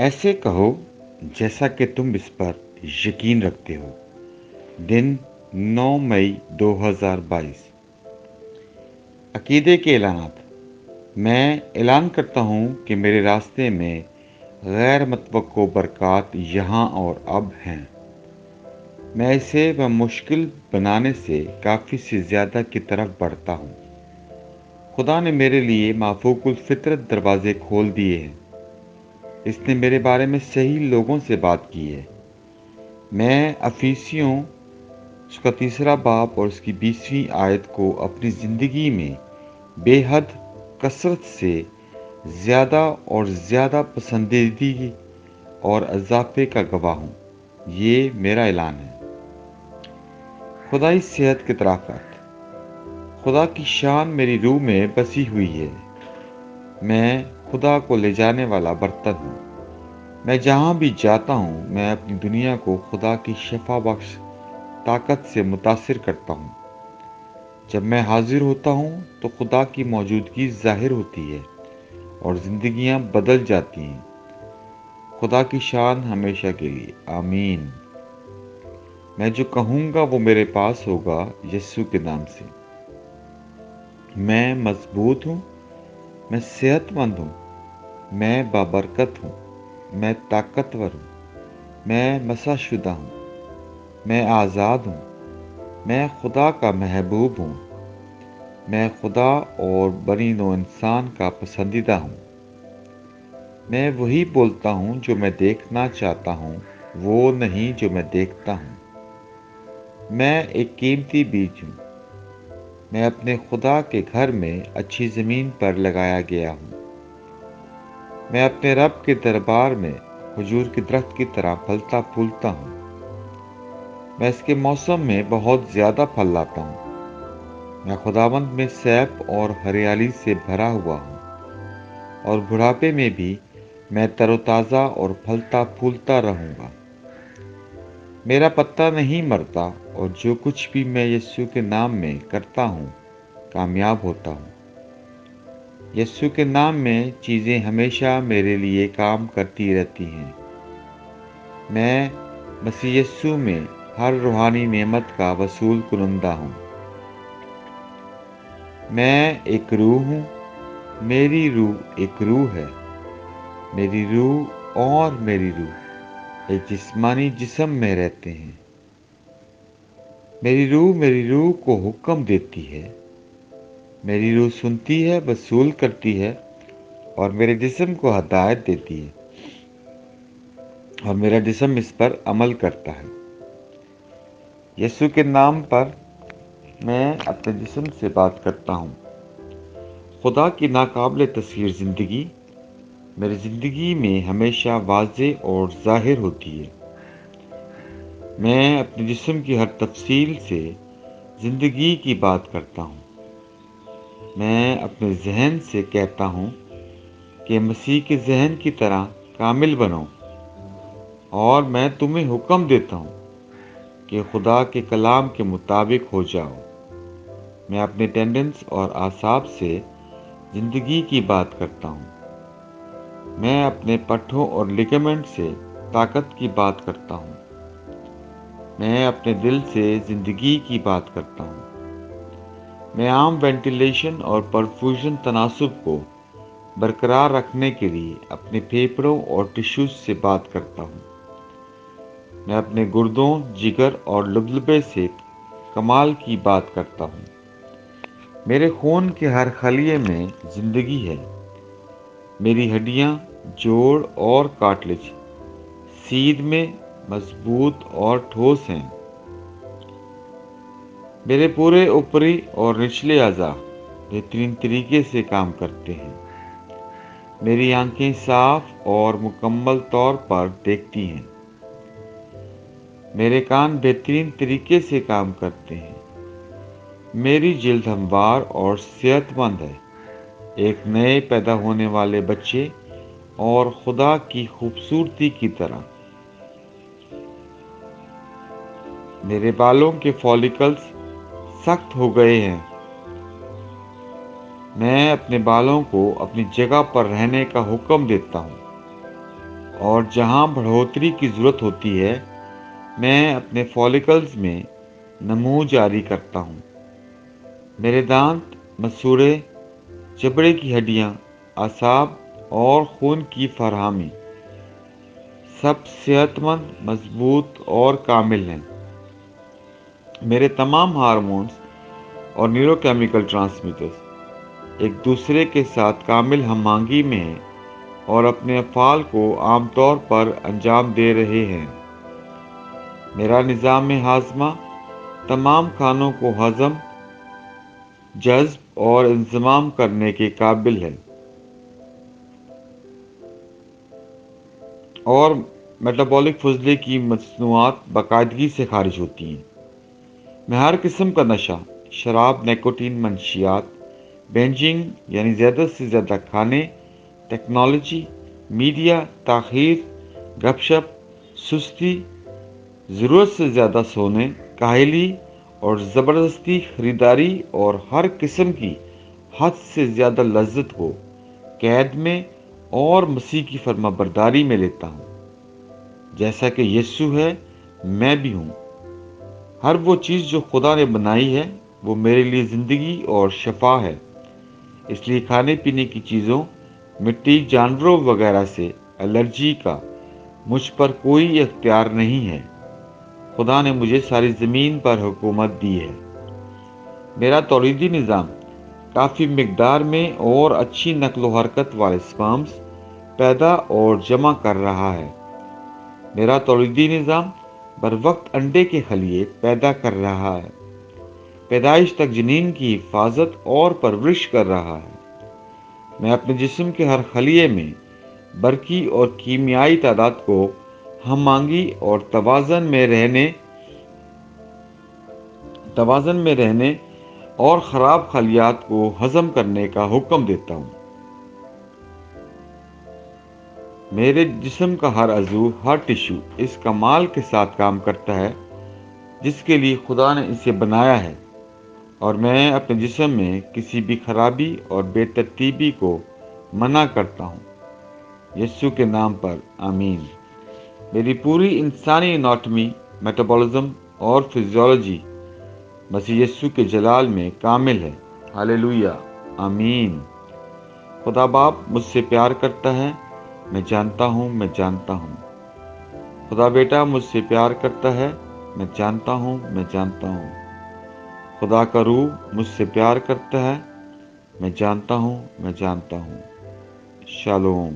ऐसे कहो जैसा कि तुम इस पर यकीन रखते हो। दिन 9 मई 2022। अकीदे के ऐलानात। मैं ऐलान करता हूँ कि मेरे रास्ते में गैर मतवक्को बरक़ात यहाँ और अब हैं। मैं इसे मुश्किल बनाने से काफ़ी से ज़्यादा की तरफ बढ़ता हूँ। खुदा ने मेरे लिए माफ़ूकुल फ़ितरत दरवाज़े खोल दिए हैं। इसने मेरे बारे में सही लोगों से बात की है। मैं अफीसियों उसका 3 बाब और उसकी 20वीं आयत को अपनी ज़िंदगी में बेहद कसरत से ज़्यादा और ज़्यादा पसंदीदगी और इजाफे का गवाह हूँ। ये मेरा ऐलान है। खुदाई सेहत की तराफत। खुदा की शान मेरी रूह में बसी हुई है। मैं खुदा को ले जाने वाला बर्तन हूँ। मैं जहाँ भी जाता हूँ मैं अपनी दुनिया को खुदा की शफा बख्श ताकत से मुतासिर करता हूँ। जब मैं हाजिर होता हूँ तो खुदा की मौजूदगी ज़ाहिर होती है और ज़िंदगियाँ बदल जाती हैं। खुदा की शान हमेशा के लिए आमीन। मैं जो कहूँगा वो मेरे पास होगा यीशु के नाम से। मैं मजबूत हूँ, मैं सेहतमंद हूँ, मैं बाबरकत हूँ, मैं ताकतवर हूँ, मैं मसाशुदा हूँ, मैं आज़ाद हूँ, मैं खुदा का महबूब हूँ, मैं खुदा और बनी नो इंसान का पसंदीदा हूँ। मैं वही बोलता हूँ जो मैं देखना चाहता हूँ, वो नहीं जो मैं देखता हूँ। मैं एक कीमती बीज हूँ। मैं अपने खुदा के घर में अच्छी ज़मीन पर लगाया गया हूँ। मैं अपने रब के दरबार में खजूर के दरख्त की तरह फलता फूलता हूँ। मैं इसके मौसम में बहुत ज़्यादा फल लाता हूँ। मैं खुदावंद में सैफ और हरियाली से भरा हुआ हूँ और बुढ़ापे में भी मैं तरोताज़ा और फलता फूलता रहूँगा। मेरा पत्ता नहीं मरता और जो कुछ भी मैं यीशु के नाम में करता हूँ कामयाब होता हूँ। यीशु के नाम में चीज़ें हमेशा मेरे लिए काम करती रहती हैं। मैं मसीह यीशु में हर रूहानी नेमत का वसूल कुनंदा हूँ। मैं एक रूह हूँ। मेरी रूह एक रूह है। मेरी रूह और मेरी रूह एक जिस्मानी जिस्म में रहते हैं। मेरी रूह को हुक्म देती है। मेरी रूह सुनती है, वसूल करती है और मेरे जिस्म को हदायत देती है और मेरा जिस्म इस पर अमल करता है। यीशु के नाम पर मैं अपने जिस्म से बात करता हूँ। खुदा की नाकाबिल तस्वीर ज़िंदगी मेरी ज़िंदगी में हमेशा वाज़े और ज़ाहिर होती है। मैं अपने जिस्म की हर तफसील से ज़िंदगी की बात करता हूँ। मैं अपने जहन से कहता हूँ कि मसीह के जहन की तरह कामिल बनो और मैं तुम्हें हुक्म देता हूँ कि खुदा के कलाम के मुताबिक हो जाओ। मैं अपने टेंडेंस और आसाब से ज़िंदगी की बात करता हूँ। मैं अपने पट्ठों और लिगामेंट से ताकत की बात करता हूँ। मैं अपने दिल से ज़िंदगी की बात करता हूँ। मैं आम वेंटिलेशन और परफ्यूजन तनासुब को बरकरार रखने के लिए अपने फेफड़ों और टिश्यूज से बात करता हूँ। मैं अपने गुर्दों, जिगर और लुब्लबे से कमाल की बात करता हूँ। मेरे खून के हर खलिए में ज़िंदगी है। मेरी हड्डियाँ, जोड़ और कार्टिलेज सीध में मजबूत और ठोस हैं। मेरे पूरे ऊपरी और निचले अज़ा बेहतरीन तरीके से काम करते हैं। मेरी आंखें साफ और मुकम्मल तौर पर देखती हैं। मेरे कान बेहतरीन तरीके से काम करते हैं। मेरी जिल्द हमवार और सेहतमंद है, एक नए पैदा होने वाले बच्चे और खुदा की खूबसूरती की तरह। मेरे बालों के फॉलिकल्स सख्त हो गए हैं। मैं अपने बालों को अपनी जगह पर रहने का हुक्म देता हूँ اور جہاں بڑھوتری کی ضرورت ہوتی ہے میں اپنے فولیکلز میں نمو جاری کرتا ہوں۔ میرے دانت، مسوڑھے، جبڑے کی ہڈیاں، اعصاب اور خون کی فراہمی سب صحت مند، مضبوط اور کامل ہیں۔ میرے تمام ہارمونز اور نیورو کیمیکل ٹرانسمیٹرز ایک دوسرے کے ساتھ کامل ہم آہنگی میں ہیں اور اپنے افعال کو عام طور پر انجام دے رہے ہیں۔ میرا نظام ہاضمہ تمام کھانوں کو ہضم، جذب اور انضمام کرنے کے قابل ہے، اور میٹابولک فضلے کی مصنوعات باقاعدگی سے خارج ہوتی ہیں۔ میں ہر قسم کا نشہ، شراب، نیکوٹین، منشیات، بینجنگ یعنی زیادہ سے زیادہ کھانے، ٹیکنالوجی، میڈیا، تاخیر، گپ شپ، سستی، ضرورت سے زیادہ سونے، کاہلی اور زبردستی خریداری اور ہر قسم کی حد سے زیادہ لذت کو قید میں اور مسیح کی فرما برداری میں لیتا ہوں۔ جیسا کہ یسوع ہے میں بھی ہوں۔ ہر وہ چیز جو خدا نے بنائی ہے وہ میرے لیے زندگی اور شفا ہے۔ اس لیے کھانے پینے کی چیزوں، مٹی، جانوروں وغیرہ سے الرجی کا مجھ پر کوئی اختیار نہیں ہے۔ خدا نے مجھے ساری زمین پر حکومت دی ہے۔ میرا تولیدی نظام کافی مقدار میں اور اچھی نقل و حرکت والے سپرمز پیدا اور جمع کر رہا ہے۔ میرا تولیدی نظام بر وقت انڈے کے خلیے پیدا کر رہا ہے، پیدائش تک جنین کی حفاظت اور پرورش کر رہا ہے۔ میں اپنے جسم کے ہر خلیے میں برقی اور کیمیائی تعداد کو ہم آہنگی اور توازن میں رہنے اور خراب خلیات کو ہضم کرنے کا حکم دیتا ہوں۔ میرے جسم کا ہر عضو، ہر ٹشو اس کمال کے ساتھ کام کرتا ہے جس کے لیے خدا نے اسے بنایا ہے، اور میں اپنے جسم میں کسی بھی خرابی اور بے ترتیبی کو منع کرتا ہوں۔ یسوع کے نام پر آمین۔ میری پوری انسانی اناٹمی، میٹابولزم اور فزیولوجی مسیح یسوع کے جلال میں کامل ہے۔ ہاللیلویہ، آمین۔ خدا باپ مجھ سے پیار کرتا ہے، میں جانتا ہوں، میں جانتا ہوں۔ خدا بیٹا مجھ سے پیار کرتا ہے، میں جانتا ہوں، میں جانتا ہوں۔ خدا کا روح مجھ سے پیار کرتا ہے، میں جانتا ہوں، میں جانتا ہوں۔ شالوم۔